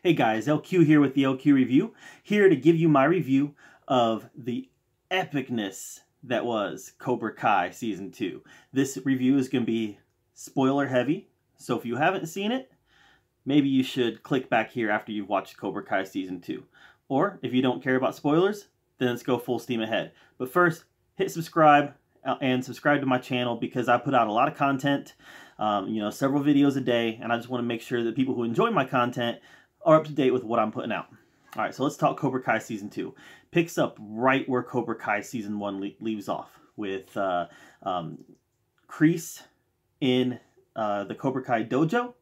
Hey guys, LQ here with the LQ Review, here to give you my review of the epicness that was Cobra Kai Season 2. This review is going to be spoiler heavy, so if you haven't seen it, maybe you should click back here after you've watched Cobra Kai Season 2. Or, if you don't care about spoilers, then let's go full steam ahead. But first, hit subscribe and subscribe to my channel because I put out a lot of content, several videos a day, and I just want to make sure that people who enjoy my content are up to date with what I'm putting out. All right, so let's talk Cobra Kai Season 2. Picks up right where Cobra Kai Season 1 leaves off, with Kreese in the Cobra Kai dojo,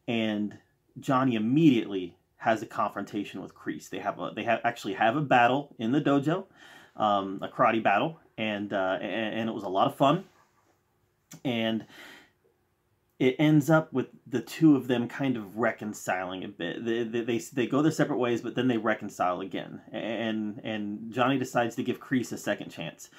and Johnny immediately has a confrontation with Kreese. They actually have a battle in the dojo, a karate battle, and it was a lot of fun. And it ends up with the two of them kind of reconciling a bit. They go their separate ways, but then they reconcile again. And Johnny decides to give Kreese a second chance.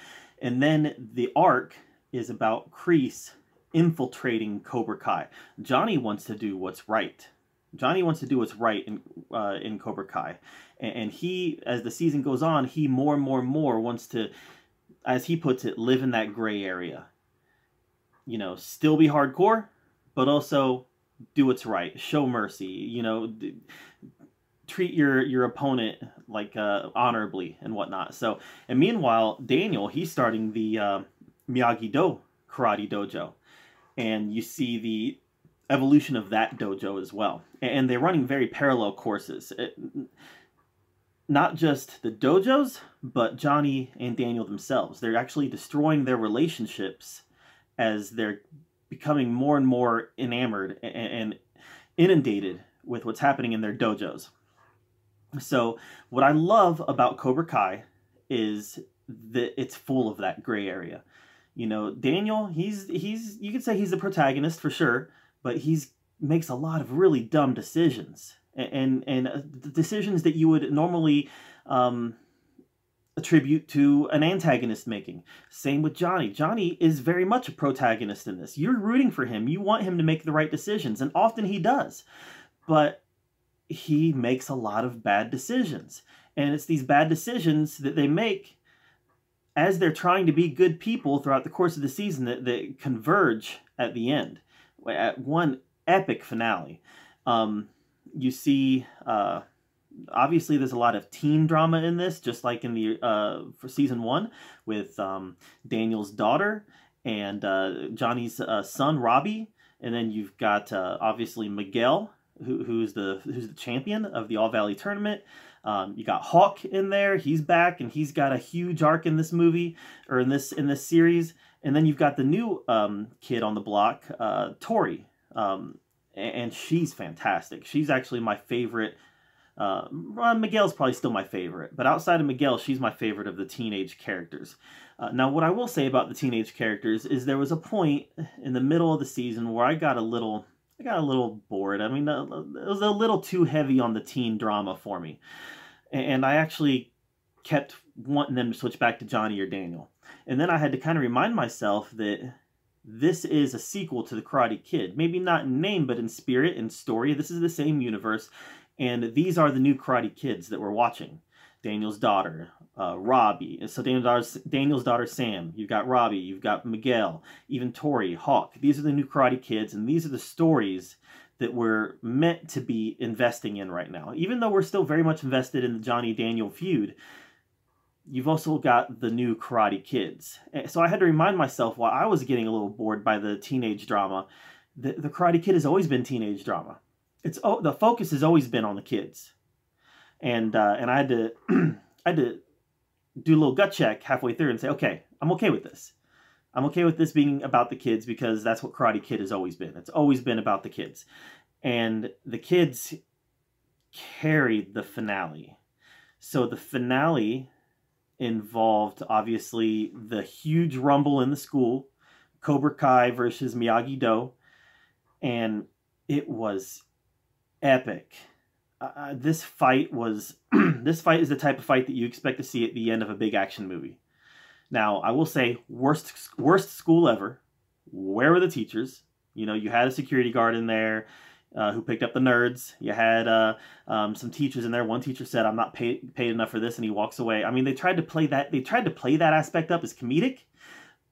And then the arc is about Kreese infiltrating Cobra Kai. Johnny wants to do what's right. Johnny wants to do what's right in Cobra Kai. And he, as the season goes on, he more and more wants to, as he puts it, live in that gray area. You know, still be hardcore, but also do what's right. Show mercy. Treat your opponent like honorably and whatnot. So, and meanwhile, Daniel, he's starting the Miyagi-Do karate dojo, and you see the evolution of that dojo as well. And they're running very parallel courses. Not just the dojos, but Johnny and Daniel themselves. They're actually destroying their relationships as they're becoming more and more enamored and inundated with what's happening in their dojos. So what I love about Cobra Kai is that it's full of that gray area. You know, Daniel, he's you could say he's the protagonist for sure, but makes a lot of really dumb decisions and decisions that you would normally attribute to an antagonist making. Same with Johnny. Johnny is very much a protagonist in this. You're rooting for him. You want him to make the right decisions, and often he does. But he makes a lot of bad decisions. And it's these bad decisions that they make as they're trying to be good people throughout the course of the season that converge at the end. At one epic finale. You see... obviously, there's a lot of teen drama in this, just like in the for Season 1 with Daniel's daughter and Johnny's son, Robbie. And then you've got, obviously, Miguel, who's the champion of the All-Valley Tournament. You got Hawk in there. He's back, and he's got a huge arc in this movie, or in this series. And then you've got the new kid on the block, Tori. And she's fantastic. She's actually my favorite. Miguel's probably still my favorite, but outside of Miguel, she's my favorite of the teenage characters. Now, what I will say about the teenage characters is there was a point in the middle of the season where I got a little bored. I mean, it was a little too heavy on the teen drama for me, and I actually kept wanting them to switch back to Johnny or Daniel. And then I had to kind of remind myself that this is a sequel to The Karate Kid. Maybe not in name, but in spirit and story. This is the same universe. And these are the new Karate Kids that we're watching. Daniel's daughter, Robbie. So Daniel's daughter, Sam. You've got Robbie. You've got Miguel. Even Tori, Hawk. These are the new Karate Kids, and these are the stories that we're meant to be investing in right now. Even though we're still very much invested in the Johnny-Daniel feud, you've also got the new Karate Kids. So I had to remind myself, while I was getting a little bored by the teenage drama, that the Karate Kid has always been teenage drama. The focus has always been on the kids, and I had to do a little gut check halfway through and say, okay, I'm okay with this. I'm okay with this being about the kids because that's what Karate Kid has always been. It's always been about the kids, and the kids carried the finale. So the finale involved obviously the huge rumble in the school, Cobra Kai versus Miyagi-Do, and it was epic. This fight was this fight is the type of fight that you expect to see at the end of a big action movie. Now, I will say, worst school ever. Where were the teachers? You know, you had a security guard in there. who picked up the nerds. You had some teachers in there. One teacher said, "I'm not paid enough for this," and he walks away. I mean, they tried to play that aspect up as comedic,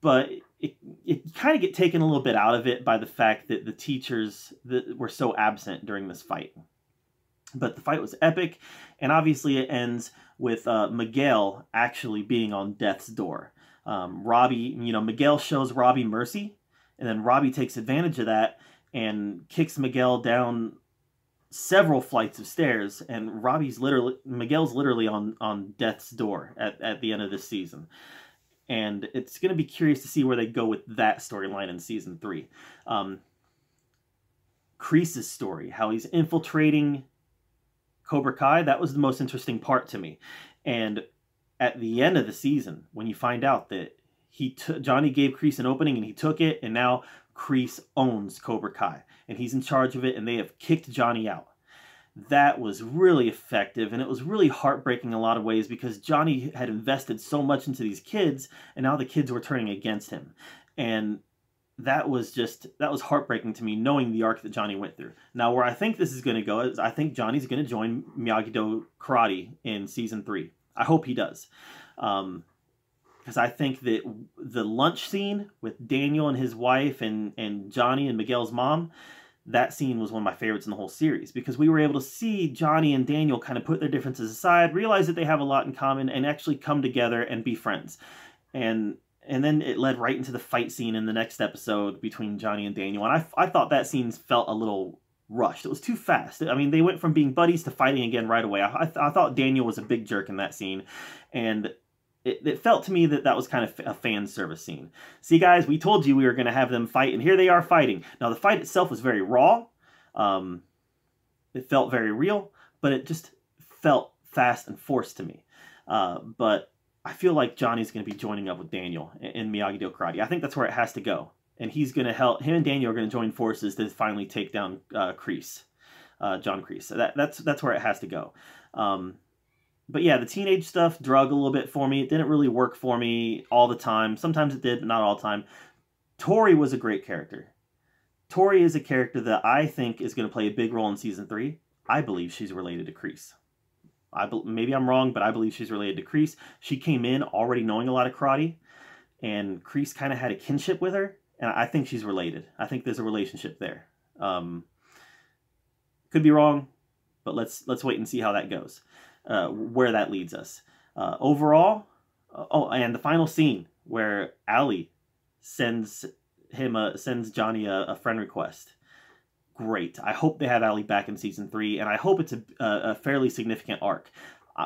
but it kind of get taken a little bit out of it by the fact that the teachers that were so absent during this fight. But the fight was epic, and obviously it ends with Miguel actually being on death's door. Robbie, Miguel shows Robbie mercy, and then Robbie takes advantage of that and kicks Miguel down several flights of stairs, and Miguel's literally on death's door at the end of this season. And it's going to be curious to see where they go with that storyline in season 3. Kreese's story, how he's infiltrating Cobra Kai, that was the most interesting part to me. And at the end of the season, when you find out that Johnny gave Kreese an opening and he took it, and now Kreese owns Cobra Kai and he's in charge of it, and they have kicked Johnny out. That was really effective, and it was really heartbreaking in a lot of ways because Johnny had invested so much into these kids, and now the kids were turning against him. And that was heartbreaking to me, knowing the arc that Johnny went through. Now, where I think this is going to go is I think Johnny's going to join Miyagi-Do Karate in season 3. I hope he does. Because I think that the lunch scene with Daniel and his wife and Johnny and Miguel's mom, that scene was one of my favorites in the whole series, because we were able to see Johnny and Daniel kind of put their differences aside, realize that they have a lot in common, and actually come together and be friends. And then it led right into the fight scene in the next episode between Johnny and Daniel. And I thought that scene felt a little rushed. It was too fast. I mean, they went from being buddies to fighting again right away. I thought Daniel was a big jerk in that scene. And it felt to me that was kind of a fan service scene. See, guys, we told you we were going to have them fight, and here they are fighting. Now, the fight itself was very raw. It felt very real, but it just felt fast and forced to me. But I feel like Johnny's going to be joining up with Daniel in Miyagi-Do Karate. I think that's where it has to go. And he's going to help, him and Daniel are going to join forces to finally take down Kreese, John Kreese. So that's where it has to go. But yeah, the teenage stuff drug a little bit for me. It didn't really work for me all the time. Sometimes it did, but not all the time. Tori was a great character. Tori is a character that I think is going to play a big role in season 3. I believe she's related to Kreese. Maybe I'm wrong, but I believe she's related to Kreese. She came in already knowing a lot of karate, and Kreese kind of had a kinship with her, and I think she's related. I think there's a relationship there. Could be wrong, but let's wait and see how that goes. Where that leads us. Overall, and the final scene where Ali sends Johnny a friend request. Great. I hope they have Ali back in season 3, and I hope it's a fairly significant arc.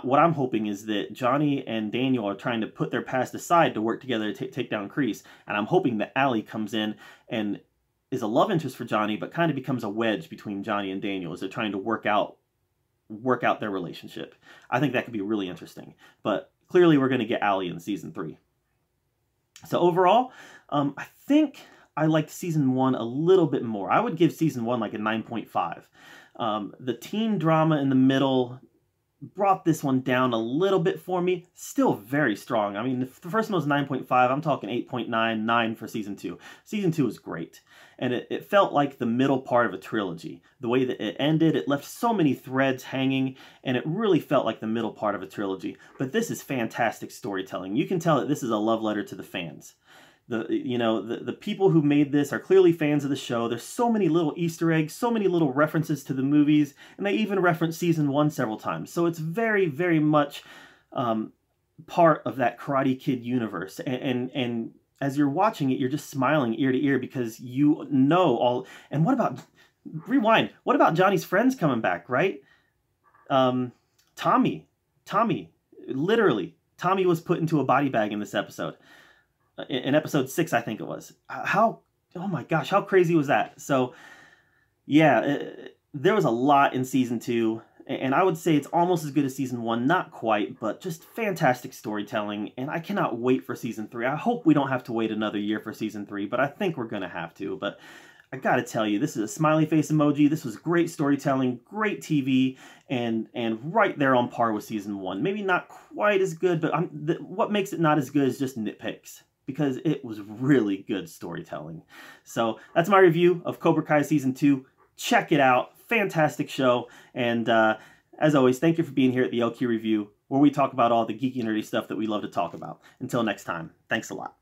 What I'm hoping is that Johnny and Daniel are trying to put their past aside to work together to take down Kreese, and I'm hoping that Ali comes in and is a love interest for Johnny, but kind of becomes a wedge between Johnny and Daniel as they're trying to work out their relationship. I think that could be really interesting. But clearly we're going to get Ali in season 3. So overall, I think I liked season 1 a little bit more. I would give season 1 like a 9.5. The teen drama in the middle brought this one down a little bit for me. Still very strong. I mean, the first one was 9.5. I'm talking 8.9, 9 for season 2. Season 2 was great. And it felt like the middle part of a trilogy. The way that it ended, it left so many threads hanging, and it really felt like the middle part of a trilogy. But this is fantastic storytelling. You can tell that this is a love letter to the fans. The people who made this are clearly fans of the show. There's so many little Easter eggs, so many little references to the movies, and they even reference season 1 several times. So it's very, very much part of that Karate Kid universe. And as you're watching it, you're just smiling ear to ear because you know all. And what about, rewind, what about Johnny's friends coming back, right? Tommy, literally, Tommy was put into a body bag in this episode. In episode 6, I think it was. Oh my gosh, how crazy was that? So, yeah, there was a lot in season 2, and I would say it's almost as good as season 1. Not quite, but just fantastic storytelling, and I cannot wait for season 3. I hope we don't have to wait another year for season 3, but I think we're going to have to. But I gotta tell you, this is a smiley face emoji. This was great storytelling, great TV, and right there on par with season 1. Maybe not quite as good, but what makes it not as good is just nitpicks, because it was really good storytelling. So that's my review of Cobra Kai Season 2. Check it out. Fantastic show. And as always, thank you for being here at the LQ Review, where we talk about all the geeky, nerdy stuff that we love to talk about. Until next time, thanks a lot.